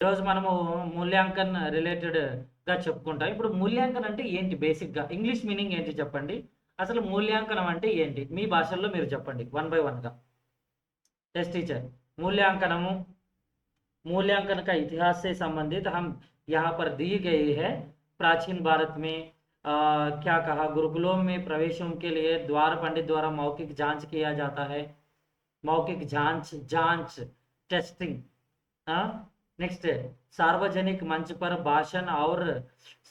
ఈరోజు మనము మూల్యాంకన్ రిలేటెడ్‌గా చెప్పుకుంటాం. ఇప్పుడు మూల్యాంకన్ అంటే ఏంటి బేసిక్‌గా? ఇంగ్లీష్ మీనింగ్ ఏంటి చెప్పండి? అసలు మూల్యాంకనం అంటే ఏంటి? మీ భాషల్లో మీరు చెప్పండి వన్ బై వన్‌గా. Yes teacher. मूल्यांकनము मूल्यांकन का इतिहास से संबंधित हम यहाँ पर दी गई है। प्राचीन भारत में क्या कहा, गुरुकुलों में प्रवेशों के लिए द्वार पंडित द्वारा मौखिक जांच किया जाता है। मौखिक जांच जांच टेस्टिंग। नेक्स्ट सार्वजनिक मंच पर भाषण और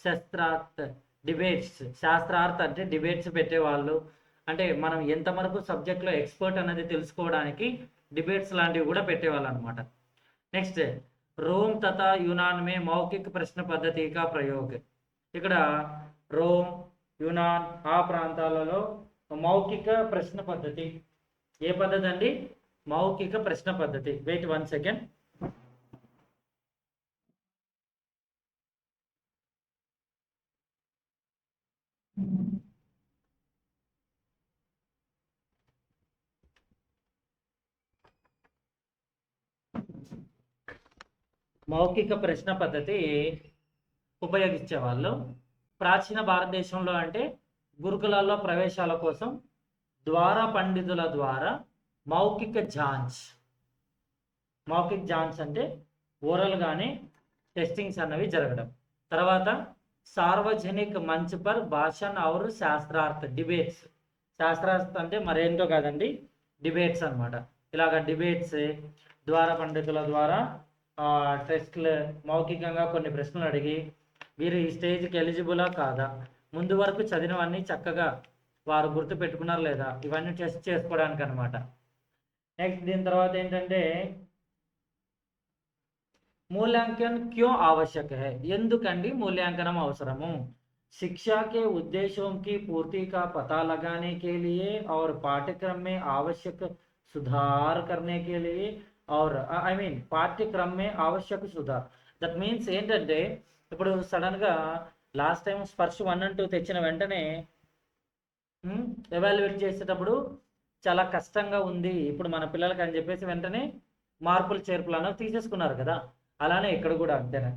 శాస్త్రార్థ డిబేట్స్, శాస్త్రార్థ అంటే డిబేట్స్ పెట్టేవాళ్ళు. అంటే మనం ఎంతవరకు సబ్జెక్ట్లో ఎక్స్పర్ట్ అనేది తెలుసుకోవడానికి డిబేట్స్ లాంటివి కూడా పెట్టేవాళ్ళు అనమాట. నెక్స్ట్ రోమ్ తథా యునాన్ మే మౌఖిక ప్రశ్న పద్ధతి కా ప్రయోగ్. ఇక్కడ రోమ్, యునాన్ ఆ ప్రాంతాలలో మౌఖిక ప్రశ్న పద్ధతి. ఏ పద్ధతి అండి? మౌఖిక ప్రశ్న పద్ధతి. Wait 1 second. మౌఖిక ప్రశ్న పద్ధతి ఉపయోగించేవాళ్ళు. ప్రాచీన భారతదేశంలో అంటే గురుకులాల్లో ప్రవేశాల కోసం ద్వార పండితుల ద్వారా మౌఖిక జాంచ్. మౌఖిక్ జాంచ్ అంటే ఓరల్గానే టెస్టింగ్స్ అన్నవి జరగడం. తర్వాత సార్వజనిక మంచ్ పర్ భాషణ్ ఔర్ శాస్త్రార్థ డిబేట్స్. శాస్త్రార్థ అంటే మరేంటో కాదండి, డిబేట్స్ అనమాట. ఇలాగ డిబేట్స్ ద్వార పండితుల ద్వారా టెస్ట్లు మౌఖికంగా కొన్ని ప్రశ్నలు అడిగి వీరు ఈ స్టేజ్కి ఎలిజిబులా కాదా, ముందు వరకు చదివినవన్నీ చక్కగా వారు గుర్తు పెట్టుకున్నారు లేదా, ఇవన్నీ టెస్ట్ చేసుకోవడానికి అనమాట. నెక్స్ట్ దీని తర్వాత ఏంటంటే मूल्यांकन क्यों आवश्यक है? ఎందుకండి మూల్యాంకనం అవసరము? शिक्षा के उद्देश्यों की पूर्ति का पता लगाने के लिए और पाठ्यक्रम में आवश्यक सुधार करने के लिए और आई मीन పాఠ్యక్రమం में आवश्यक सुधार. దట్ మీన్స్ ఏంటంటే ఇప్పుడు సడన్గా లాస్ట్ టైం స్పర్శ 1 and 2 తెచ్చిన వెంటనే ఎవాల్యుయేట్ చేసేటప్పుడు చాలా కష్టంగా ఉంది ఇప్పుడు మన పిల్లలకి అని చెప్పేసి వెంటనే మార్పులు చేర్పులు అనేవి తీసేసుకున్నారు కదా. అలానే ఇక్కడ కూడా అంతేనా,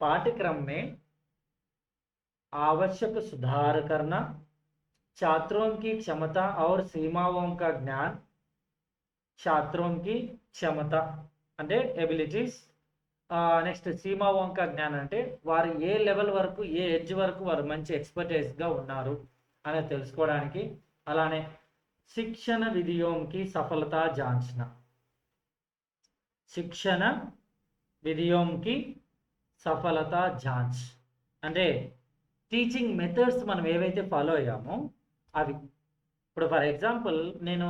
पाठ्यक्रम में आवश्यक सुधार करना, छात्रों की क्षमता और सीमाओं का ज्ञान, छात्रों की क्षमता అంటే ఎబిలిటీస్, నెక్స్ట్ సీమాओं का ज्ञान అంటే వారు ఏ లెవెల్ వరకు ఏ ఎడ్జ్ వరకు వారు మంచి ఎక్స్పర్టైజ్గా ఉన్నారు అనేది తెలుసుకోవడానికి. అలానే శిక్షణ విధియోంకి సఫలత జాంచన. శిక్షణ విధియోంకి సఫలత జాంచ్ అంటే టీచింగ్ మెథడ్స్ మనం ఏవైతే ఫాలో అయ్యామో అవి. ఇప్పుడు ఫర్ ఎగ్జాంపుల్ నేను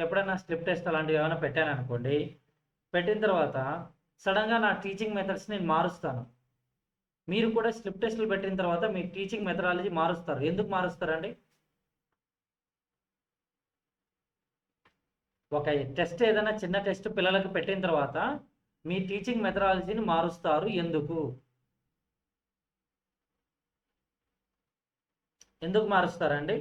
ఎప్పుడైనా స్లిప్ టెస్ట్ అలాంటివి ఏమైనా పెట్టాను అనుకోండి, పెట్టిన తర్వాత సడన్గా నా టీచింగ్ మెథడ్స్ నేను మారుస్తాను. మీరు కూడా స్లిప్ టెస్టులు పెట్టిన తర్వాత మీ టీచింగ్ మెథడాలజీ మారుస్తారు. ఎందుకు మారుస్తారండి? ఒక టెస్ట్ ఏదైనా చిన్న టెస్ట్ పిల్లలకు పెట్టిన తర్వాత మీ టీచింగ్ మెథడాలజీని మారుస్తారు. ఎందుకు ఎందుకు మారుస్తారండి?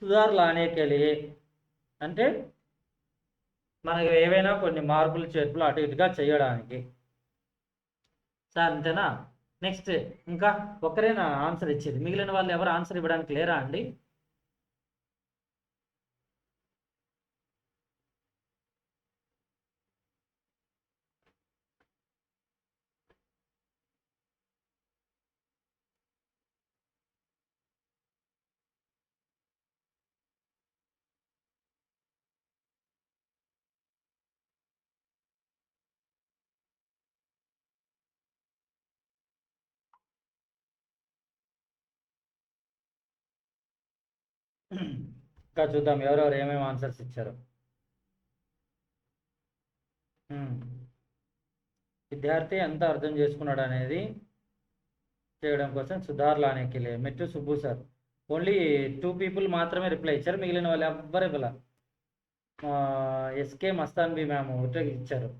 సుధార్ లానే కే లియే అంటే మనకి ఏవైనా కొన్ని మార్పులు చేర్పులు అటు ఇటుగా చేయడానికి. సార్ అంతేనా? నెక్స్ట్ ఇంకా ఒకరేనా ఆన్సర్ ఇచ్చేది? మిగిలిన వాళ్ళు ఎవరు ఆన్సర్ ఇవ్వడానికి లేరా అండి? ఇంకా చూద్దాం ఎవరెవరు ఏమేమి ఆన్సర్స్ ఇచ్చారు. విద్యార్థి ఎంత అర్థం చేసుకున్నాడు అనేది చేయడం కోసం సుధార్ లానేకి లే మెట్టు సుబ్బు సార్ ఓన్లీ 2 people మాత్రమే రిప్లై ఇచ్చారు. మిగిలిన వాళ్ళు ఎవ్వరు ఇవ్వాల. ఎస్కే మస్తాన్ బి మ్యామ్ ఒకటే ఇచ్చారు.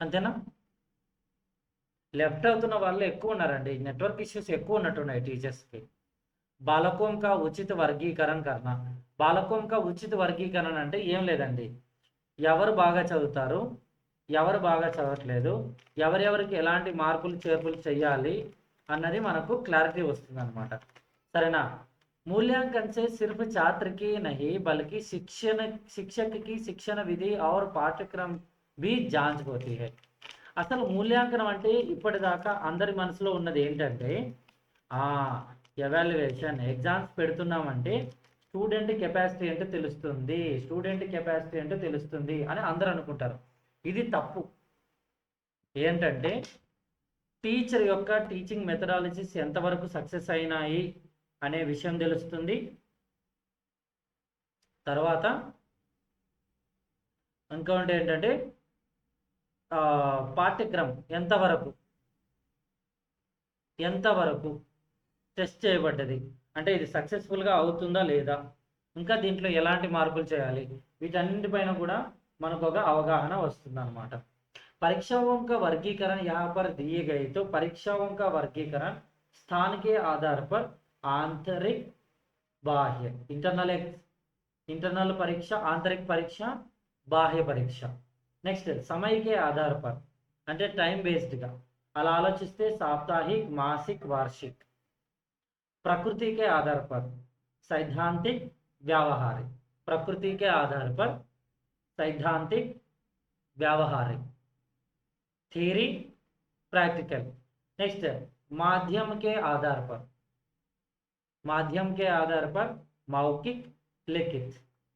అంతేనా? లెఫ్ట్ అవుతున్న వాళ్ళు ఎక్కువ ఉన్నారండి, నెట్వర్క్ ఇష్యూస్ ఎక్కువ ఉన్నట్టున్నాయి టీచర్స్కి. బాలకోం కా ఉచిత వర్గీకరణ కరణ. బాలకోం కా ఉచిత వర్గీకరణ అంటే ఏం లేదండి, ఎవరు బాగా చదువుతారు, ఎవరు బాగా చదవట్లేదు, ఎవరెవరికి ఎలాంటి మార్పులు చేర్పులు చేయాలి అన్నది మనకు క్లారిటీ వస్తుంది అనమాట. సరేనా? मूल्यांकन से सिर्फ छात्र की नहीं बल्कि शिक्षक की शिक्षण विधि और पाठ्यक्रम भी जांच होती है. అసలు మూల్యాంకనం అంటే ఇప్పటిదాకా అందరి మనసులో ఉన్నది ఏంటంటే, ఎవాల్యుయేషన్ ఎగ్జామ్స్ పెడుతున్నామంటే స్టూడెంట్ కెపాసిటీ అంటే తెలుస్తుంది, స్టూడెంట్ కెపాసిటీ అంటే తెలుస్తుంది అని అందరూ అనుకుంటారు. ఇది తప్పు. ఏంటంటే టీచర్ యొక్క టీచింగ్ మెథడాలజీస్ ఎంతవరకు సక్సెస్ అయినాయి అనే విషయం తెలుస్తుంది. తర్వాత ఇంకొకటి ఏంటంటే పాఠ్యక్రమం ఎంతవరకు టెస్ట్ చేయబడ్డది, అంటే ఇది సక్సెస్ఫుల్గా అవుతుందా లేదా, ఇంకా దీంట్లో ఎలాంటి మార్పులు చేయాలి, వీటన్నిటిపైన కూడా మనకు ఒక అవగాహన వస్తుంది అనమాట. परीक्षाओं का वर्गीकरण यहाँ पर दिए गए, तो परीक्षाओं का वर्गीकरण स्थान के आधार पर आंतरिक बाह्य इंटरनल परीक्षा, आंतरिक परीक्षा, बाह्य परीक्षा. నెక్స్ట్ समय के आधार पर అంటే టైం బేస్డ్గా అలా ఆలోచిస్తే साप्ताहिक मासिक वार्षिक. प्रकृति के आधार पर सैद्धांतिक व्यावहारिक, प्रकृति के आधार पर सैद्धांतिक व्यावहारिक, थ्योरी प्रैक्टिकल. नेक्स्ट माध्यम के आधार पर मौखिक लिखित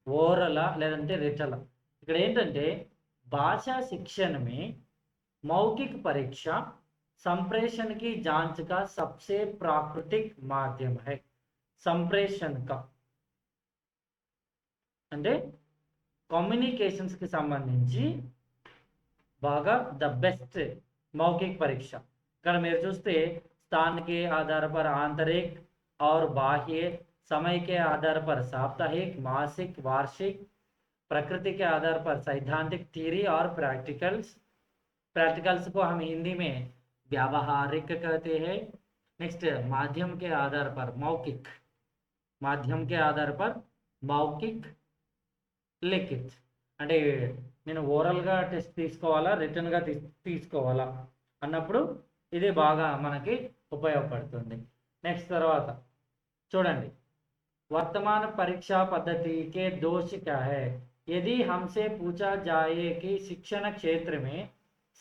ఓరల లేదంటే రిటల. ఇక్కడ ఏంటంటే भाषा शिक्षण में मौखिक परीक्षा संप्रेषण की जांच का सबसे प्राकृतिक माध्यम है. संप्रेषण का అంటే కమ్యూనికేషన్స్ కి సంబంధించి బాగా ద బెస్ట్ मौखिक परीक्षा. ఇక్కడ మీరు చూస్తే स्थान के आधार पर आंतरिक और बाह्य, समय के आधार पर साप्ताहिक मासिक वार्षिक, प्रकृति के आधार पर सैद्धांतिक थ्योरी और प्रैक्टिकल्स को हम हिंदी में व्यावहारिक कहते हैं. नेक्स्ट माध्यम के आधार पर मौखिक లిఖిత్ అంటే నేను ఓరల్గా టెస్ట్ తీసుకోవాలా రిటర్న్గా తీసుకోవాలా అన్నప్పుడు ఇది బాగా మనకి ఉపయోగపడుతుంది. నెక్స్ట్ తర్వాత చూడండి, वर्तमान परीक्षा पद्धति के दोष क्या है. यदि हमसे पूछा जाए कि शिक्षण क्षेत्र में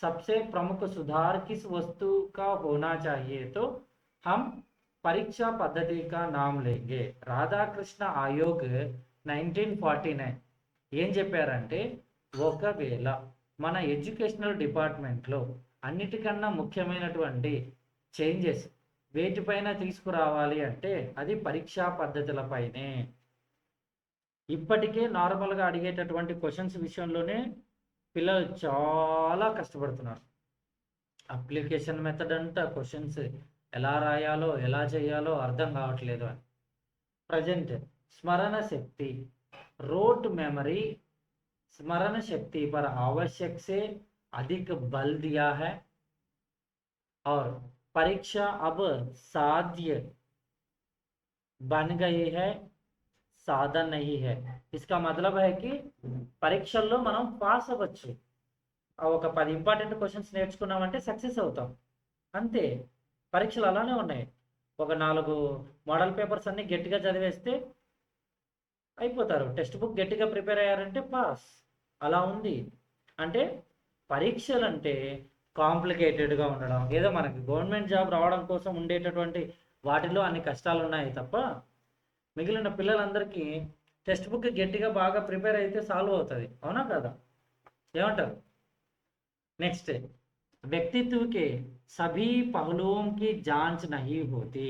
सबसे प्रमुख सुधार किस वस्तु का होना चाहिए तो हम परीक्षा पद्धति का नाम लेंगे. राधाकृष्ण आयोग 1949 ఏం చెప్పారంటే, ఒకవేళ మన ఎడ్యుకేషనల్ డిపార్ట్మెంట్లో అన్నిటికన్నా ముఖ్యమైనటువంటి చేంజెస్ వేటిపైన తీసుకురావాలి అంటే అది పరీక్షా పద్ధతులపైనే. ఇప్పటికే నార్మల్గా అడిగేటటువంటి క్వశ్చన్స్ విషయంలోనే పిల్లలు చాలా కష్టపడుతున్నారు. అప్లికేషన్ మెథడ్ అంట క్వశ్చన్స్ ఎలా రాయాలో ఎలా చేయాలో అర్థం కావట్లేదు అని. ప్రజెంట్ స్మరణ శక్తి, रोट मेमोरी, स्मरण शक्ति पर आवश्यक से अधिक बल दिया है और परीक्षा अब साध्य बन गई है, साधन नहीं है. इसका मतलब है कि పరీక్షల్లో మనం పాస్ అవ్వచ్చు. ఒక 10 ఇంపార్టెంట్ క్వశ్చన్స్ నేర్చుకున్నామంటే సక్సెస్ అవుతాం అంతే. పరీక్షలు అలానే ఉన్నాయి. ఒక 4 మోడల్ పేపర్స్ అన్ని గట్టిగా చదివేస్తే అయిపోతారు. టెక్స్ట్ బుక్ గట్టిగా ప్రిపేర్ అయ్యారంటే పాస్. అలా ఉంది. అంటే పరీక్షలు అంటే కాంప్లికేటెడ్గా ఉండడం, ఏదో మనకి గవర్నమెంట్ జాబ్ రావడం కోసం ఉండేటటువంటి వాటిలో అన్ని కష్టాలు ఉన్నాయి తప్ప మిగిలిన పిల్లలందరికీ టెక్స్ట్ బుక్ గట్టిగా బాగా ప్రిపేర్ అయితే సాల్వ్ అవుతుంది. అవునా కదా? ఏమంటారు? నెక్స్ట్ వ్యక్తిత్వ के सभी पहलुओं की जांच नहीं होती.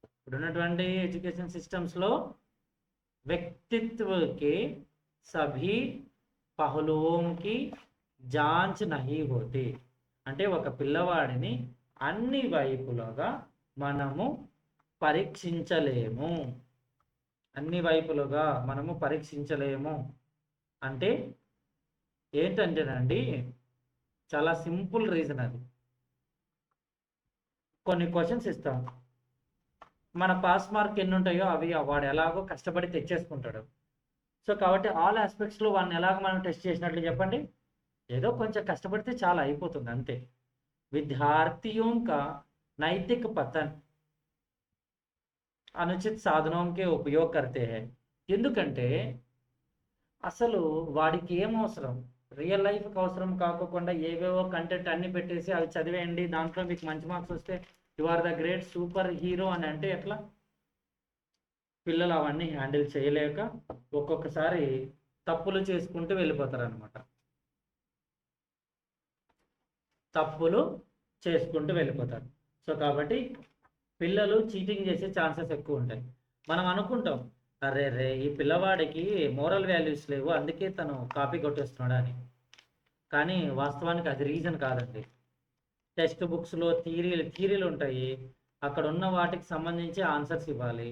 ఇప్పుడున్నటువంటి ఎడ్యుకేషన్ సిస్టమ్స్లో व्यक्तित्व के सभी पहलुओं की जांच नहीं होती. అంటే ఒక పిల్లవాడిని అన్ని వైపులుగా మనము పరీక్షించలేము. అంటే ఏంటంటేనండి చాలా సింపుల్ రీజన్ అది. కొన్ని క్వశ్చన్స్ ఇస్తాం, మన పాస్ మార్క్ ఎన్ని ఉంటాయో అవి వాడు ఎలాగో కష్టపడి తెచ్చేసుకుంటాడు. సో కాబట్టి ఆల్ ఆస్పెక్ట్స్లో వాడిని ఎలాగ మనం టెస్ట్ చేసినట్లు చెప్పండి, ఏదో కొంచెం కష్టపడితే చాలా అయిపోతుంది అంతే. విద్యార్థిयों का नैतिक पतन అనుచిత సాధనంకే ఉపయోగ కర్తే హై. ఎందుకంటే అసలు వాడికి ఏం అవసరం, రియల్ లైఫ్కి అవసరం కాకుండా ఏవేవో కంటెంట్ అన్ని పెట్టేసి అవి చదివేయండి, దాంట్లో మీకు మంచి మార్క్స్ వస్తే you are the great super hero అని అంటే ఎట్లా? పిల్లలు అవన్నీ హ్యాండిల్ చేయలేక ఒక్కొక్కసారి తప్పులు చేసుకుంటూ వెళ్ళిపోతారు అనమాట. తప్పులు చేసుకుంటూ వెళ్ళిపోతారు. సో కాబట్టి పిల్లలు చీటింగ్ చేసే ఛాన్సెస్ ఎక్కువ ఉంటాయి. మనం అనుకుంటాం, అరే రే ఈ పిల్లవాడికి మోరల్ వాల్యూస్ లేవు అందుకే తను కాపీ కొట్టేస్తున్నాడు అని. కానీ వాస్తవానికి అది రీజన్ కాదండి. టెక్స్ట్ బుక్స్లో థీరీలు ఉంటాయి, అక్కడ ఉన్న వాటికి సంబంధించి ఆన్సర్స్ ఇవ్వాలి.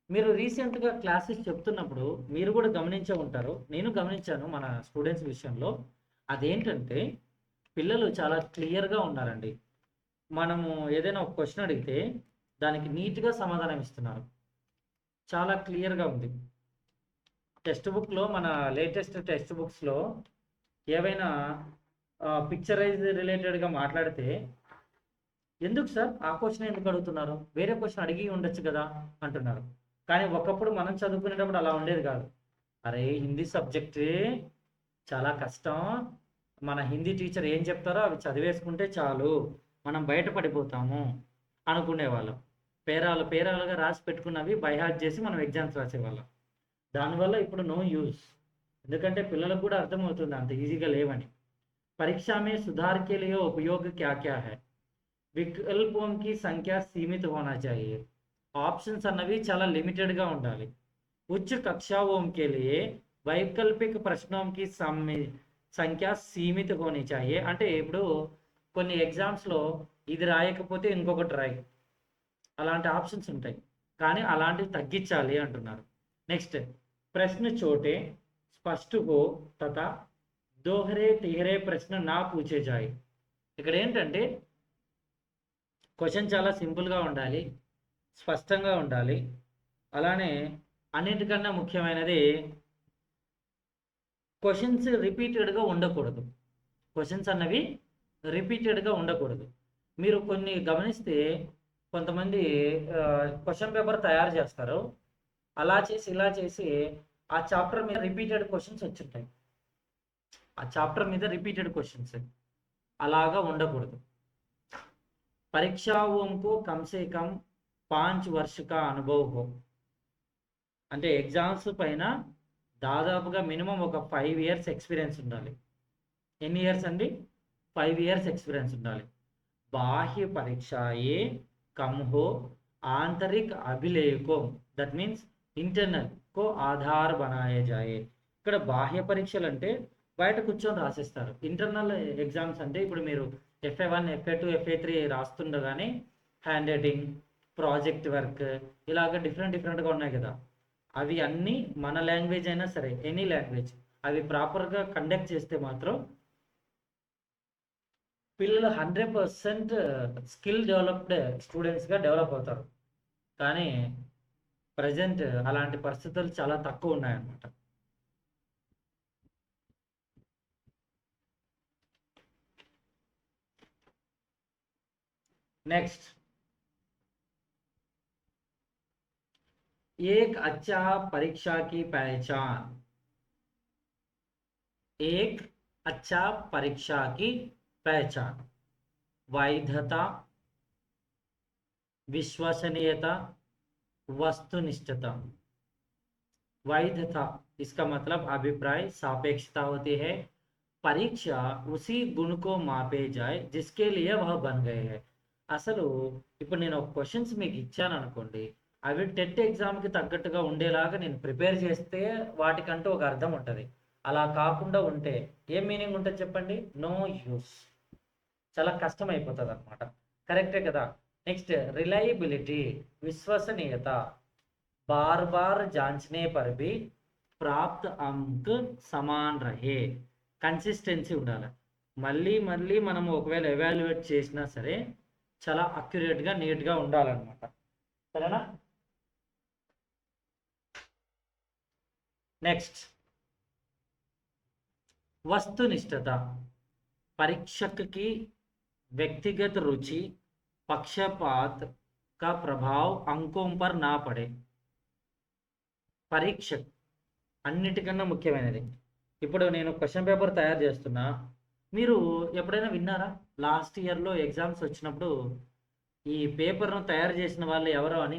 మీరు రీసెంట్గా క్లాసెస్ చెప్తున్నప్పుడు మీరు కూడా గమనించే ఉంటారు, నేను గమనించాను మన స్టూడెంట్స్ విషయంలో. అదేంటంటే పిల్లలు చాలా క్లియర్గా ఉన్నారండి. మనము ఏదైనా ఒక క్వశ్చన్ అడిగితే దానికి నీట్గా సమాధానం ఇస్తున్నారు, చాలా క్లియర్గా ఉంది. టెక్స్ట్ బుక్లో మన లేటెస్ట్ టెక్స్ట్ బుక్స్లో ఏవైనా పిక్చరైజ్ రిలేటెడ్గా మాట్లాడితే ఎందుకు సార్ ఆ క్వశ్చన్ ఎందుకు అడుగుతున్నారు, వేరే క్వశ్చన్ అడిగి ఉండొచ్చు కదా అంటున్నారు. కానీ ఒకప్పుడు మనం చదువుకునేటప్పుడు అలా ఉండేది కాదు. అరే హిందీ సబ్జెక్టే చాలా కష్టం, మన హిందీ టీచర్ ఏం చెప్తారో అవి చదివేసుకుంటే చాలు, మనం బయటపడిపోతాము అనుకునేవాళ్ళం. పేరాలుగా రాసి పెట్టుకున్నవి బైహార్ట్ చేసి మనం ఎగ్జామ్స్ రాసేవాళ్ళం. దానివల్ల ఇప్పుడు నో యూస్, ఎందుకంటే పిల్లలకు కూడా అర్థమవుతుంది అంత ఈజీగా లేవని. పరీక్ష మే సుధార్ కే లియే ఉపయోగ క్యా క్యా హై, వికల్పోం కి సంఖ్య సీమిత హోనా చాహియే. ఆప్షన్స్ అన్నవి చాలా లిమిటెడ్గా ఉండాలి. ఉच्च कक्षाओं के लिए वैकल्पिक प्रश्नों की సంఖ్య సీమిత హోనీ చాహియే. అంటే ఇప్పుడు కొన్ని ఎగ్జామ్స్లో ఇది రాయకపోతే ఇంకొకటి రాయి, అలాంటి ఆప్షన్స్ ఉంటాయి, కానీ అలాంటివి తగ్గించాలి అంటున్నారు. నెక్స్ట్, ప్రశ్న చోటే స్పష్ట హో తథా దోహరే తిహరే ప్రశ్న నా పూచే జాయి. ఇక్కడ ఏంటంటే క్వశ్చన్ చాలా సింపుల్గా ఉండాలి, స్పష్టంగా ఉండాలి, అలానే అన్నిటికన్నా ముఖ్యమైనది క్వశ్చన్స్ రిపీటెడ్గా ఉండకూడదు. క్వశ్చన్స్ అన్నవి రిపీటెడ్గా ఉండకూడదు. మీరు కొన్ని గమనిస్తే కొంతమంది క్వశ్చన్ పేపర్ తయారు చేస్తారు, అలా చేసి ఇలా చేసి ఆ చాప్టర్ మీద రిపీటెడ్ క్వశ్చన్స్ వచ్చుంటాయి, ఆ చాప్టర్ మీద రిపీటెడ్ క్వశ్చన్స్ అలాగా ఉండకూడదు. పరీక్షాओं కమ్ సే కమ్ 5 वर्ष का अनुभव हो. అంటే ఎగ్జామ్స్ పైన దాదాపుగా మినిమం ఒక 5 years ఎక్స్పీరియన్స్ ఉండాలి. ఎన్ని ఇయర్స్ అండి? 5 years ఎక్స్పీరియన్స్ ఉండాలి. బాహ్య పరీక్షాయే కమ్ హో ఆంతరిక్ అభిలేఖో, దట్ మీన్స్ ఇంటర్నల్ కో ఆధార్ బనాయే జాయే. ఇక్కడ బాహ్య పరీక్షలు అంటే బయట కూర్చొని రాసిస్తారు. ఇంటర్నల్ ఎగ్జామ్స్ అంటే ఇప్పుడు మీరు FA1 FA2 FA3 రాస్తుండగానే హ్యాండ్ రైటింగ్, ప్రాజెక్ట్ వర్క్ ఇలాగ డిఫరెంట్గా ఉన్నాయి కదా, అవి అన్నీ మన లాంగ్వేజ్ అయినా సరే ఎనీ లాంగ్వేజ్ అవి ప్రాపర్గా కండక్ట్ చేస్తే మాత్రం పిల్లలు 100% స్కిల్ డెవలప్డ్ స్టూడెంట్స్గా డెవలప్ అవుతారు. కానీ ప్రజెంట్ అలాంటి పరిస్థితులు చాలా తక్కువ ఉన్నాయన్నమాట. నెక్స్ట్, एक अच्छा परीक्षा की पहचान, एक अच्छा परीक्षा की पहचान वैधता, विश्वसनीयता, वस्तुनिष्ठता. वैधता इसका मतलब अभिप्राय, सापेक्षता होती है. परीक्षा उसी गुण को मापे जाए जिसके लिए वह बन गए हैं. అసలు ఇప్పుడు నేను ఒక క్వశ్చన్స్ మీకు ఇచ్చాను అనుకోండి, అవి టెట్ ఎగ్జామ్కి తగ్గట్టుగా ఉండేలాగా నేను ప్రిపేర్ చేస్తే వాటికంటూ ఒక అర్థం ఉంటుంది. అలా కాకుండా ఉంటే ఏం మీనింగ్ ఉంటుంది చెప్పండి? నో యూస్, చాలా కష్టం అయిపోతుంది అనమాట. కరెక్టే కదా? నెక్స్ట్, रिलायबिलिटी, విశ్వసనీయత, बार बार जांचने पर भी प्राप्त अंक समान रहे. కన్సిస్టెన్సీ ఉండాలి. మళ్ళీ మళ్ళీ మనం ఒకవేళ ఎవాల్యుయేట్ చేసినా సరే చాలా అక్యురేట్గా నీట్గా ఉండాలన్నమాట. సరేనా? నెక్స్ట్, वस्तुनिष्ठता। परीक्षक की व्यक्तिगत रुचि, पक्षपात का प्रभाव अंकों पर ना पड़े। పరీక్ష అన్నిటికన్నా ముఖ్యమైనది. ఇప్పుడు నేను క్వశ్చన్ పేపర్ తయారు చేస్తున్నా. మీరు ఎప్పుడైనా విన్నారా? లాస్ట్ ఇయర్లో ఎగ్జామ్స్ వచ్చినప్పుడు ఈ పేపర్ను తయారు చేసిన వాళ్ళు ఎవరో అని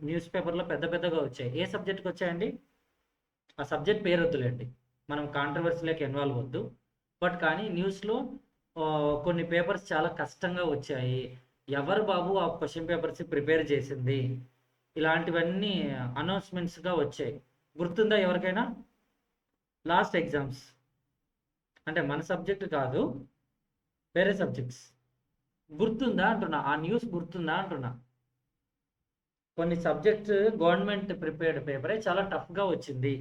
న్యూస్ పేపర్లో పెద్ద పెద్దగా వచ్చాయి. ఏ సబ్జెక్ట్కి వచ్చాయండి? ఆ సబ్జెక్ట్ పేరు వద్దులేండి, మనం కాంట్రవర్సీలోకి ఇన్వాల్వ్ వద్దు. బట్ కానీ న్యూస్లో కొన్ని పేపర్స్ చాలా కష్టంగా వచ్చాయి, ఎవరు బాబు ఆ క్వశ్చన్ పేపర్స్ ప్రిపేర్ చేసింది, ఇలాంటివన్నీ అనౌన్స్మెంట్స్గా వచ్చాయి. గుర్తుందా ఎవరికైనా? లాస్ట్ ఎగ్జామ్స్ అంటే మన సబ్జెక్ట్ కాదు, వేరే సబ్జెక్ట్స్. గుర్తుందా అంటున్నా, ఆ న్యూస్ గుర్తుందా అంటున్నా. కొన్ని సబ్జెక్ట్స్ గవర్నమెంట్ ప్రిపేర్డ్ పేపరే చాలా టఫ్గా వచ్చింది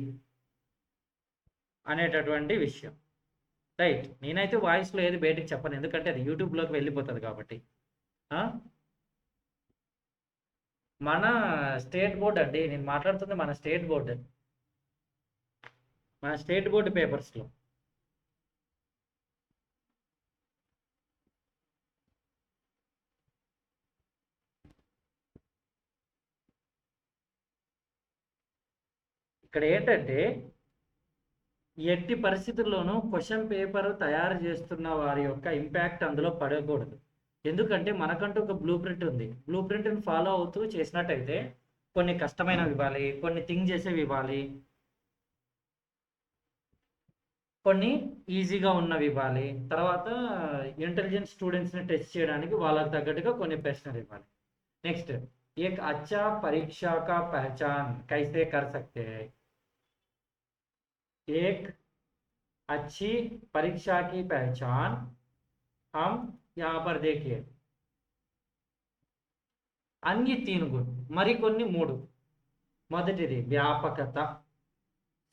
అనేటటువంటి విషయం. రైట్, నేనైతే వాయిస్లో ఏది బయటకు చెప్పను, ఎందుకంటే అది యూట్యూబ్లోకి వెళ్ళిపోతుంది కాబట్టి. మన స్టేట్ బోర్డ్ అండి, నేను మాట్లాడుతుంది మన స్టేట్ బోర్డు, మన స్టేట్ బోర్డు పేపర్స్లో. ఇక్కడ ఏంటంటే ఎట్టి పరిస్థితుల్లోనూ క్వశ్చన్ పేపర్ తయారు చేస్తున్న వారి యొక్క ఇంపాక్ట్ అందులో పడకూడదు. ఎందుకంటే మనకంటూ ఒక బ్లూ ప్రింట్ ఉంది. బ్లూ ప్రింట్ని ఫాలో అవుతూ చేసినట్టయితే కొన్ని కష్టమైనవి ఇవ్వాలి, కొన్ని థింక్ చేసేవి ఇవ్వాలి, కొన్ని ఈజీగా ఉన్నవి ఇవ్వాలి, తర్వాత ఇంటెలిజెంట్ స్టూడెంట్స్ని టెస్ట్ చేయడానికి వాళ్ళకి తగ్గట్టుగా కొన్ని ప్రశ్నలు ఇవ్వాలి. నెక్స్ట్, एक अच्छा परीक्षा का पहचान कैसे कर सकते हैं? एक अच्छी परीक्षा की पहचान हम यहाँ पर देखिए, अन्य 3 गुण मरिकोन्नि 3. మొదటిది వ్యాపకత,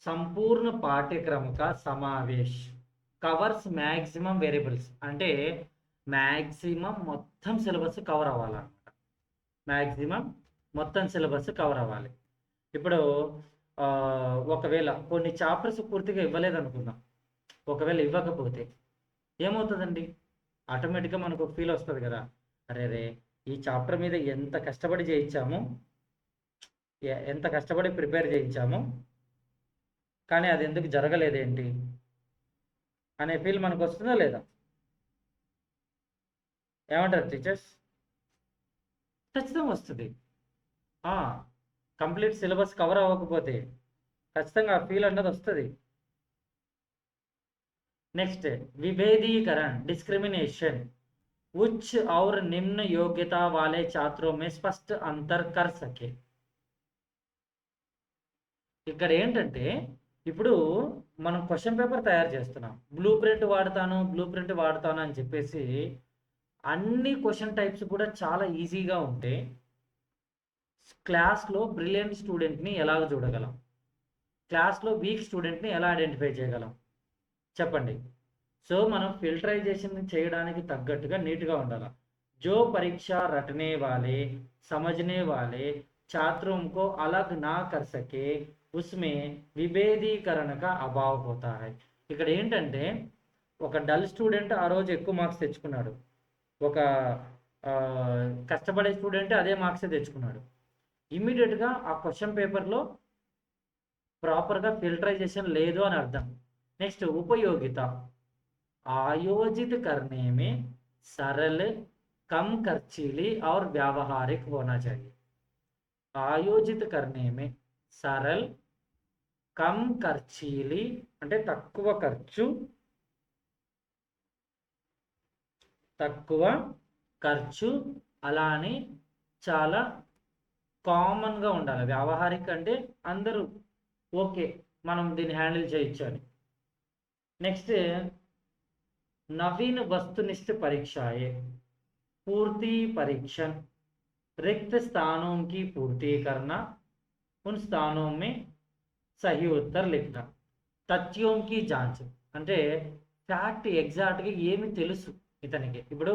సంపూర్ణ పాఠ్యక్రమ का समावेश, కవర్స్ మ్యాక్సిమం వేరియబుల్స్, అంటే మ్యాక్సిమం మొత్తం సిలబస్ కవర్ అవ్వాలన్నమాట. మ్యాక్సిమం మొత్తం సిలబస్ కవర్ అవ్వాలి. ఇప్పుడు ఒకవేళ కొన్ని చాప్టర్స్ పూర్తిగా ఇవ్వలేదనుకుందాం, ఒకవేళ ఇవ్వకపోతే ఏమవుతుందండి? ఆటోమేటిక్గా మనకు ఒక ఫీల్ వస్తుంది కదా, అరే రే ఈ చాప్టర్ మీద ఎంత కష్టపడి చేయించాము, ఎంత కష్టపడి ప్రిపేర్ చేయించాము, కానీ అది ఎందుకు జరగలేదేంటి అనే ఫీల్ మనకు వస్తుందా లేదా? ఏమంటారు టీచర్స్? ఖచ్చితంగా వస్తుంది. కంప్లీట్ సిలబస్ కవర్ అవ్వకపోతే ఖచ్చితంగా ఆ ఫీల్ అన్నది వస్తుంది. నెక్స్ట్, विभेदीकरण, डिस्क्रिमिनेशन, उच्च और निम्न योग्यता वाले छात्रों में स्पष्ट अंतर कर सके. ఇక్కడ ఏంటంటే ఇప్పుడు మనం క్వశ్చన్ పేపర్ తయారు చేస్తున్నాం, బ్లూ ప్రింట్ వాడతాను అని చెప్పేసి అన్ని క్వశ్చన్ టైప్స్ కూడా చాలా ఈజీగా ఉంటే క్లాస్లో బ్రిలియంట్ స్టూడెంట్ని ఎలాగ చూడగలం, క్లాస్లో వీక్ స్టూడెంట్ని ఎలా ఐడెంటిఫై చేయగలం చెప్పండి? సో మనం ఫిల్టరైజేషన్ చేయడానికి తగ్గట్టుగా నీట్గా ఉండాలి. जो परीक्षा रटने वाले समझने वाले छात्रों को अलग ना कर सके उसमें విభేదీకరణ का अभाव होता है. ఇక్కడ ఏంటంటే ఒక డల్ స్టూడెంట్ ఆ రోజు ఎక్కువ మార్క్స్ తెచ్చుకున్నాడు, ఒక కష్టపడే స్టూడెంట్ అదే మార్క్స్ తెచ్చుకున్నాడు. ఇమ్మీడియట్గా ఆ క్వశ్చన్ పేపర్లో ప్రాపర్గా ఫిల్టరైజేషన్ లేదు అని అర్థం. నెక్స్ట్, ఉపయోగిత, आयोजित करने में सरल, कम खर्चीली और व्यावहारिक होना चाहिए. आयोजित करने में सरल, कम खर्चीली అంటే తక్కువ ఖర్చు అలానే చాలా కామన్గా ఉండాలి. వ్యావహారిక అంటే అందరూ ఓకే మనం దీన్ని హ్యాండిల్ చేయొచ్చు అని. నెక్స్ట్, नवीन वस्तुनिष्ठ परीक्षाएं, पूर्ति परीक्षण, रिक्त स्थानों की पूर्ति करना, उन स्थानों में सही उत्तर लिखना, तथ्यों की जांच అంటే ఫ్యాక్ట్ ఎగ్జాక్ట్గా ఏమి తెలుసు ఇతనికి. ఇప్పుడు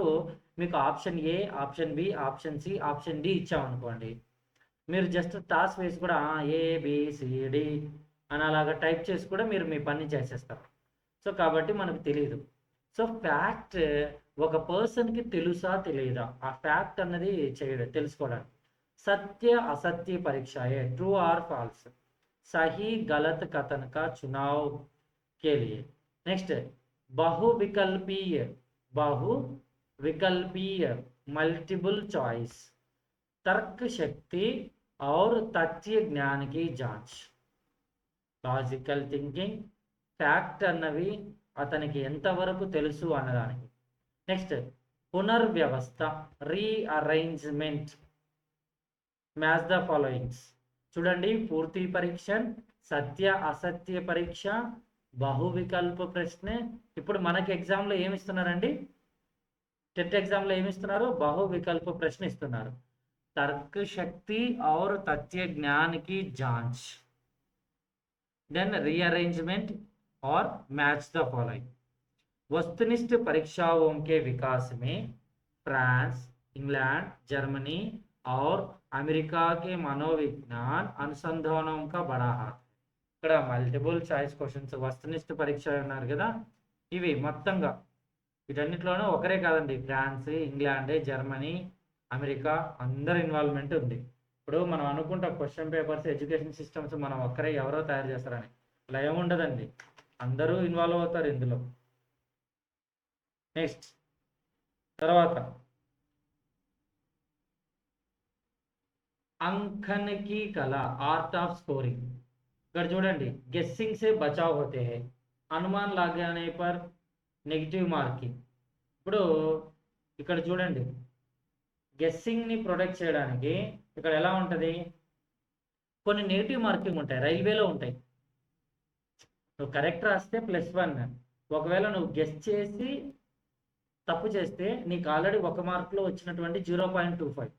మీకు option A, option B, option C, option D ఇచ్చామనుకోండి, మీరు జస్ట్ టాస్ వేసి కూడా ఏ బి సి డి అని అలాగా టైప్ చేసి కూడా మీరు మీ పని చేసేస్తారు. సో కాబట్టి మనకు తెలియదు. సో ఫ్యాక్ట్ ఒక పర్సన్కి తెలుసా తెలియదా, ఆ ఫ్యాక్ట్ అన్నది చేయడం తెలుసుకోవడానికి. సత్య అసత్య పరీక్ష है ट्रू और फॉल्स सही गलत कथन का चुनाव के लिए। नेक्स्ट बहुविकल्पीय बहुविकल्पीय मल्टीपल चॉइस तर्क शक्ति और तथ्य ज्ञान की जांच। లాజికల్ థింకింగ్, ఫ్యాక్ట్ అన్నవి అతనికి ఎంతవరకు తెలుసు అన్నదానికి. నెక్స్ట్ పునర్వ్యవస్థ రీఅరేంజ్మెంట్ మ్యాచ్ ద ఫాలోయింగ్స్. చూడండి, పూర్తి పరీక్ష, సత్య అసత్య పరీక్ష, బహువికల్ప ప్రశ్న. ఇప్పుడు మనకి ఎగ్జామ్లో ఏమి ఇస్తున్నారండి, టెట్ ఎగ్జామ్లో ఏమి ఇస్తున్నారు, బహువికల్ప ప్రశ్న ఇస్తున్నారు. తర్క శక్తి और तथ्य ज्ञान की जांच, देन रीअरेंजमेंट और मैच द फॉलोइंग। वस्तुनिष्ठ परीक्षाओं के विकास में फ्रांस, इंग्लैंड, जर्मनी और अमेरिका के मनोविज्ञान अनुसंधानों का बड़ा हाथ। ఇక్కడ మల్టిపుల్ చాయిస్ క్వశ్చన్స్ వస్తునిష్ట పరీక్ష అన్నారు కదా, ఇవి మొత్తంగా వీటన్నిటిలోనూ ఒకరే కాదండి, ఫ్రాన్స్, ఇంగ్లాండ్, జర్మనీ, అమెరికా అందరు ఇన్వాల్వ్మెంట్ ఉంది. ఇప్పుడు మనం అనుకుంటాం క్వశ్చన్ పేపర్స్, ఎడ్యుకేషన్ సిస్టమ్స్ మనం ఒక్కరే ఎవరో తయారు చేస్తారని, అలా ఏముండదండి, అందరూ ఇన్వాల్వ్ అవుతారు ఇందులో. నెక్స్ట్ తర్వాత అంకనకి కళ, ఆర్ట్ ఆఫ్ స్కోరింగ్. ఇక్కడ చూడండి, గెస్సింగ్ సే బచావ్ హోతే హై, అనుమాన్ లాగానే పర్ నెగిటివ్ మార్కింగ్. ఇప్పుడు ఇక్కడ చూడండి, గెస్సింగ్ని ప్రొటెక్ట్ చేయడానికి ఇక్కడ ఎలా ఉంటుంది, కొన్ని నెగిటివ్ మార్కింగ్ ఉంటాయి, రైల్వేలో ఉంటాయి. నువ్వు కరెక్ట్ రాస్తే +1, ఒకవేళ నువ్వు గెస్ చేసి తప్పు చేస్తే నీకు ఆల్రెడీ 1 మార్కులో వచ్చినటువంటి 0.25.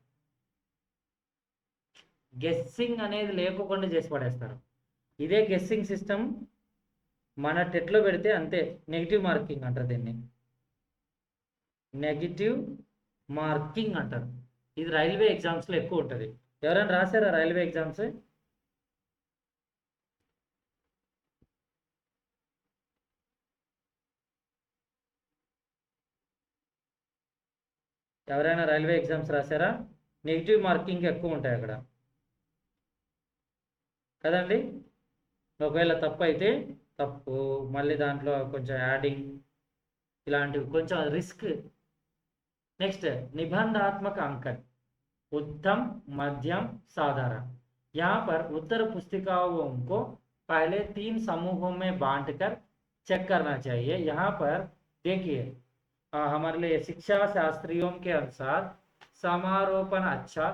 గెస్సింగ్ అనేది లేకుండా చేసి పడేస్తారు. ఇదే గెస్సింగ్ సిస్టమ్ మన టెట్లో పెడితే అంతే, నెగిటివ్ మార్కింగ్ అంటారు దీన్ని, నెగిటివ్ మార్కింగ్ అంటారు. ఇది రైల్వే ఎగ్జామ్స్లో ఎక్కువ ఉంటుంది. ఎవరైనా రాశారా రైల్వే ఎగ్జామ్స్? ఎవరైనా రైల్వే ఎగ్జామ్స్ రాశారా? నెగిటివ్ మార్కింగ్ ఎక్కువ ఉంటాయి అక్కడ కదండి. ఒకవేళ తప్పు అయితే తప్పు, మళ్ళీ దాంట్లో కొంచెం యాడింగ్, ఇలాంటివి కొంచెం రిస్క్. नेक्स्ट निबंधात्मक अंकन उत्तम, मध्यम, साधारण। यहाँ पर उत्तर पुस्तिकाओं को पहले 3 समूहों में बांटकर चेक करना चाहिए। यहाँ पर देखिए हमारे लिए शिक्षा शास्त्रियों के अनुसार समारोपण अच्छा,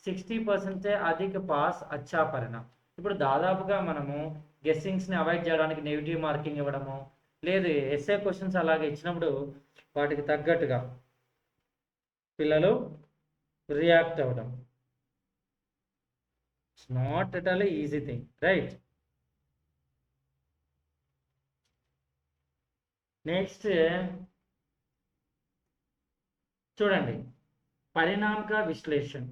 60% से अधिक पास अच्छा परिणाम। ఇప్పుడు దాదాపుగా మనము గెస్సింగ్స్ని అవాయిడ్ చేయడానికి నెగిటివ్ మార్కింగ్ ఇవ్వడము, లేదు ఎస్ఏ క్వశ్చన్స్ అలాగే ఇచ్చినప్పుడు వాటికి తగ్గట్టుగా పిల్లలు రియాక్ట్ అవ్వడం. It's not at all easy thing, right? Next చూడండి, పరిణామ కా విశ్లేషణ,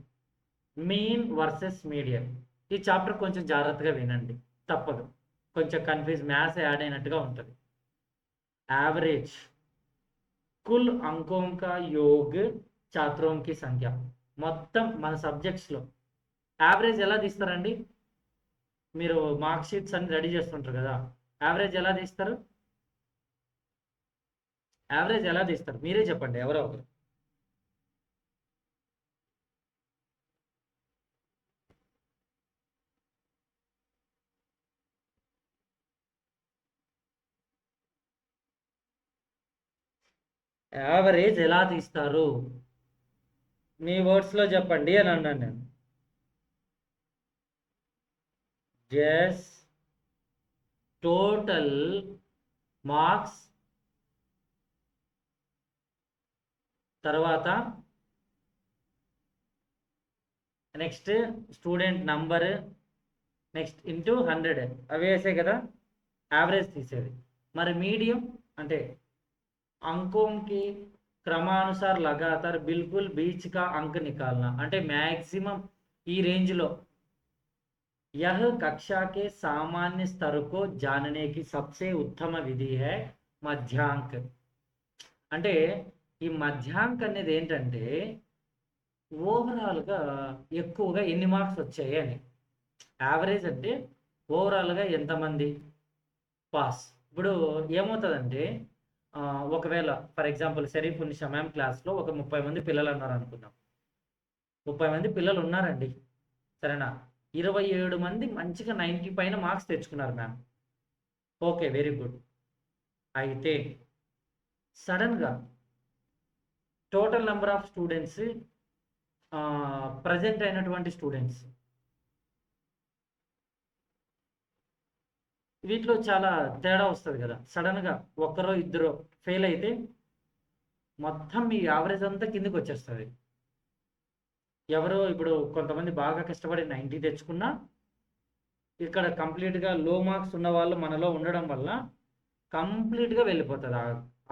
మీన్ వర్సెస్ మీడియం. ఈ చాప్టర్ కొంచెం జాగ్రత్తగా వినండి, తప్పదు, కొంచెం కన్ఫ్యూజ్, మ్యాథ్స్ యాడ్ అయినట్టుగా ఉంటుంది. యావరేజ్ కుల్ అంకోం కా యోగ్ ఛాత్రోం కి సంఖ్య, మొత్తం మన సబ్జెక్ట్స్లో యావరేజ్ ఎలా తీస్తారండి? మీరు మార్క్ షీట్స్ అన్ని రెడీ చేస్తుంటారు కదా, యావరేజ్ ఎలా తీస్తారు? యావరేజ్ ఎలా తీస్తారు మీరే చెప్పండి, ఎవరో ఒకరు. యావరేజ్ ఎలా తీస్తారు మీ వర్డ్స్లో చెప్పండి అని అన్నాను నేను. జస్ టోటల్ మార్క్స్, తర్వాత next student number, next into 100, అవి వేసే కదా యావరేజ్ తీసేది. మరి మీడియం అంటే अंकों की క్రమానుసార్ लगातार बिल्कुल बीच का अंक निकालना అంటే मैक्सिमम ఈ రేంజ్ లో यह कक्षा के सामान्य स्तर को जानने की सबसे उत्तम विधि है మధ్యాంక్ అంటే ఈ మధ్యాంక్ అనేది ఏంటంటే ఓవరాల్గా ఎక్కువగా ఎన్ని మార్క్స్ వచ్చాయి అని యావరేజ్ అంటే ఓవరాల్గా ఎంతమంది పాస్ ఇప్పుడు ఏమవుతుందంటే ఒకవేళ ఫర్ ఎగ్జాంపుల్ షరీఫ్ ఉన్నిషా మ్యామ్ క్లాస్లో ఒక 30 మంది పిల్లలు అన్నారు అనుకుందాం. 30 మంది పిల్లలు ఉన్నారండి, సరేనా? 27 మంది మంచిగా 90 పైన మార్క్స్ తెచ్చుకున్నారు మ్యామ్. Okay, very good. అయితే సడన్గా total number of students present అయినటువంటి స్టూడెంట్స్ వీటిలో చాలా తేడా వస్తుంది కదా. సడన్గా ఒక్కరో ఇద్దరో ఫెయిల్ అయితే మొత్తం మీ యావరేజ్ అంతా కిందకి వచ్చేస్తుంది. ఎవరో ఇప్పుడు కొంతమంది బాగా కష్టపడి 90 తెచ్చుకున్నా ఇక్కడ కంప్లీట్గా లో మార్క్స్ ఉన్న వాళ్ళు మనలో ఉండడం వల్ల కంప్లీట్గా వెళ్ళిపోతుంది.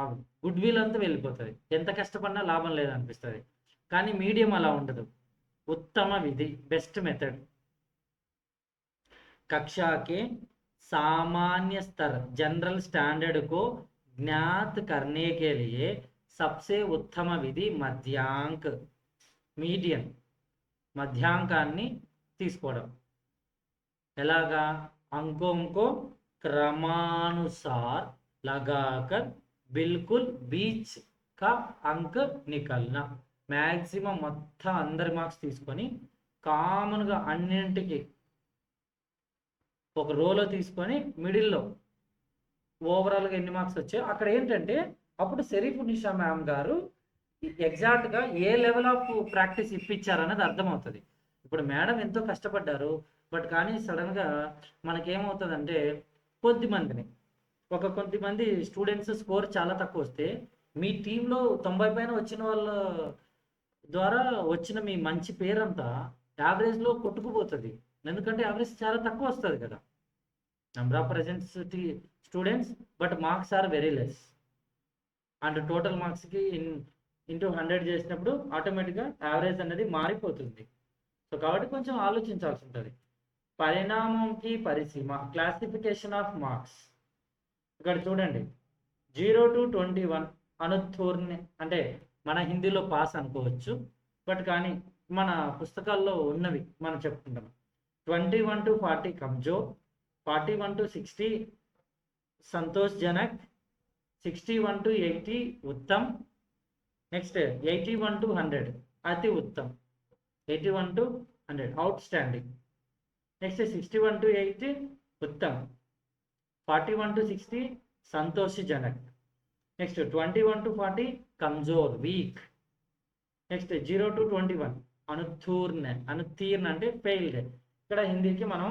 ఆ గుడ్ విల్ అంతా వెళ్ళిపోతుంది. ఎంత కష్టపడినా లాభం లేదనిపిస్తుంది. కానీ మీడియం అలా ఉండదు. ఉత్తమ విధి, बेस्ट मेथड कक्षा के सामान्य स्तर जनरल स्टैंडर्ड को ज्ञात करने के लिए सबसे उत्तम विधि मध्यांक मीडियन మధ్యాంకాన్ని తీసుకోవడం. ఎలాగా? अंकों को क्रमानुसार लगाकर बिल्कुल बीच का अंक निकलना. మ్యాక్సిమం మొత్తం అందరి మార్క్స్ తీసుకొని కామన్గా అన్నింటికి ఒక రోలో తీసుకొని మిడిల్లో ఓవరాల్గా ఎన్ని మార్క్స్ వచ్చాయో అక్కడ ఏంటంటే అప్పుడు షరీఫ్ ఉన్నిషా మ్యామ్ గారు ఎగ్జాక్ట్గా ఏ లెవెల్ ఆఫ్ ప్రాక్టీస్ ఇప్పించారనేది అర్థమవుతుంది. ఇప్పుడు మేడం ఎంతో కష్టపడ్డారు, బట్ కానీ సడన్గా మనకేమవుతుందంటే కొద్దిమంది స్టూడెంట్స్ స్కోర్ చాలా తక్కువ వస్తే మీ టీంలో 90 పైన వచ్చిన వాళ్ళ ద్వారా వచ్చిన మీ మంచి పేరంతా యావరేజ్లో కొట్టుకుపోతుంది. ఎందుకంటే యావరేజ్ చాలా తక్కువ వస్తుంది కదా. Number of present students but marks are very less. And total మార్క్స్కి ఇంటూ 100 చేసినప్పుడు ఆటోమేటిక్గా యావరేజ్ అనేది మారిపోతుంది. సో కాబట్టి కొంచెం ఆలోచించాల్సి ఉంటుంది. పరిణామంకి పరిసీమ క్లాసిఫికేషన్ ఆఫ్ మార్క్స్. ఇక్కడ చూడండి 0 to 21 అనుత్తూర్ని అంటే మన హిందీలో పాస్ అనుకోవచ్చు, బట్ కానీ మన పుస్తకాల్లో ఉన్నవి మనం చెప్పుకుంటాం. 21 to 40 కమ్జోర్, 41 to 60 సంతోషజనక్, 61 to 80 ఉత్తమ్, నెక్స్ట్ 81 to 100 అతి ఉత్తమ్, 81 to 100 outstanding, next 61 to 80 ఉత్తమ్, 41 to 60 సంతోషజనక్, నెక్స్ట్ 21 to 40 కమ్జోర్ వీక్, నెక్స్ట్ 0 to 21 అనుత్తీర్ణ అంటే ఫెయిల్డ్. ఇక్కడ హిందీకి మనం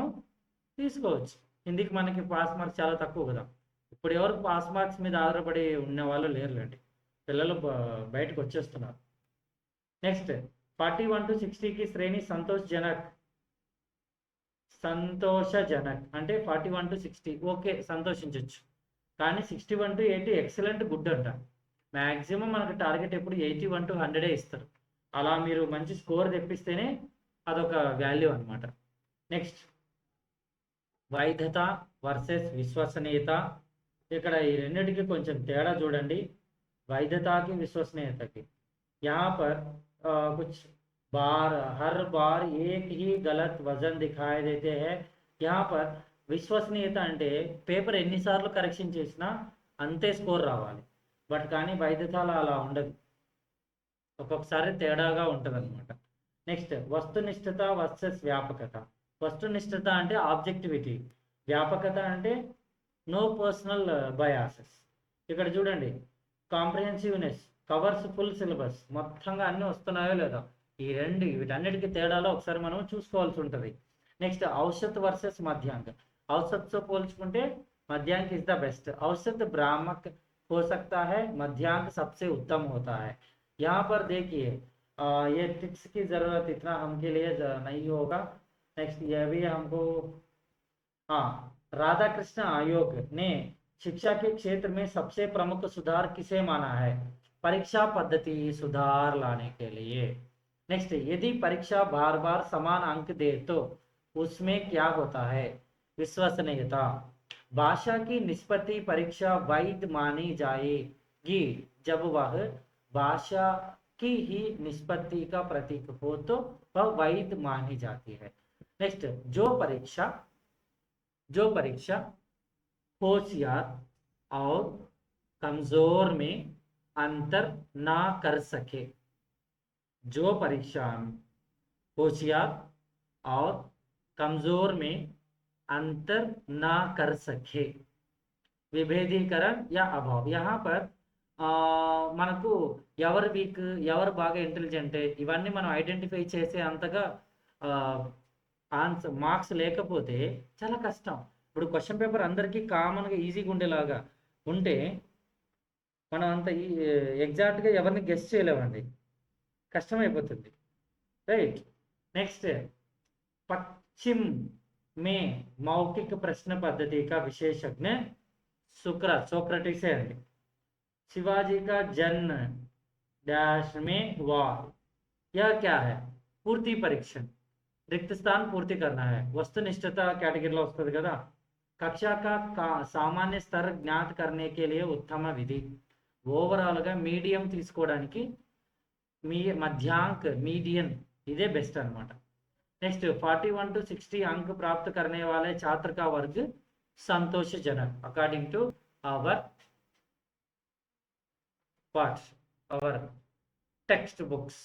తీసుకోవచ్చు. హిందీకి మనకి పాస్ మార్క్స్ చాలా తక్కువ కదా. ఇప్పుడు ఎవరు పాస్ మార్క్స్ మీద ఆధారపడి ఉన్న వాళ్ళు లేరులేండి, పిల్లలు బయటకు వచ్చేస్తున్నారు. నెక్స్ట్ 41 to 60కి శ్రేణి సంతోషజనక్ అంటే 41 to 60 ఓకే సంతోషించవచ్చు. కానీ 61 to 80 ఎక్సలెంట్ గుడ్ అంట. మ్యాక్సిమం మనకు టార్గెట్ ఎప్పుడు 81 to 100 ఇస్తారు. అలా మీరు మంచి స్కోర్ తెప్పిస్తేనే అదొక వాల్యూ అనమాట. నెక్స్ట్ వైధత వర్సెస్ విశ్వసనీయత. ఇక్కడ ఈ రెండింటికి కొంచెం తేడా చూడండి. వైధతాకి విశ్వసనీయతకి यहाँ पर कुछ बार हर बार एक ही गलत वजन दिखाई देते हैं. यहाँ पर విశ్వసనీయత అంటే పేపర్ ఎన్నిసార్లు కరెక్షన్ చేసినా అంతే స్కోర్ రావాలి. బట్ కానీ వైద్యతలో అలా ఉండదు, ఒక్కొక్కసారి తేడాగా ఉంటుంది అనమాట. Next వస్తునిష్టత versus వ్యాపకత. వస్తునిష్టత అంటే ఆబ్జెక్టివిటీ, వ్యాపకత అంటే నో పర్సనల్ బయాసెస్. ఇక్కడ చూడండి కాంప్రిహెన్సివ్నెస్ కవర్స్ ఫుల్ సిలబస్, మొత్తంగా అన్నీ వస్తున్నాయో లేదా, వీటన్నిటికీ తేడాలో ఒకసారి మనం చూసుకోవాల్సి ఉంటుంది. నెక్స్ట్ ఔషధ్ వర్సెస్ మధ్యాంక్. औसत పోల్చుకుంటే मध्यांक इज द बेस्ट. औसत भ्रामक हो सकता है, मध्यांक सबसे उत्तम होता है. यहाँ पर देखिए ये टिप्स की जरूरत इतना हमके लिए नहीं होगा. नेक्स्ट ये भी हमको राधा कृष्ण आयोग ने शिक्षा के क्षेत्र में सबसे प्रमुख सुधार किसे माना है? परीक्षा पद्धति सुधार लाने के लिए। नेक्स्ट, यदि परीक्षा बार बार समान अंक दे तो उसमें क्या होता है? विश्वसनीयता। भाषा की निष्पत्ति परीक्षा वैध मानी जाएगी जब वह भाषा की ही निष्पत्ति का प्रतीक हो तो वह वैध मानी जाती है। नेक्स्ट, जो परीक्षा होशियार और कमजोर में अंतर ना कर सके, जो परीक्षा होशियार और कमजोर में अंतर ना कर सके, విభేదీకరణ या అభావ్। यहाँ पर మనకు ఎవరు వీక్, ఎవరు బాగా ఇంటెలిజెంట్, ఇవన్నీ మనం ఐడెంటిఫై చేసే అంతగా ఆన్సర్ మార్క్స్ లేకపోతే చాలా కష్టం. ఇప్పుడు క్వశ్చన్ పేపర్ అందరికీ కామన్గా ఈజీగా ఉండేలాగా ఉంటే మనం అంత ఎగ్జాక్ట్గా ఎవరిని గెస్ చేయలేమండి, కష్టమైపోతుంది, రైట్. నెక్స్ట్, पश्चिम में मौखिक प्रश्न पद्धति का विशेषज्ञ सोक्रेटिस है। शिवाजी का जन्म डैश में हुआ, यह क्या है? पूर्ति परीक्षण, रिक्त स्थान पूर्ति करना है, वस्तुनिष्ठता कैटेगरी वस्तुंది కదా. कक्षा का सामान्य स्तर ज्ञात करने के लिए उत्तम विधि, ఓవరాల్ గా మీడియం తీసుకోవడానికి మధ్యాంక్ మీడియన్ ఇదే బెస్ట్ అన్నమాట. नेक्स्ट, 41 to 60 अंक प्राप्त करने वाले छात्र का वर्ग संतोषजनक according to our text books.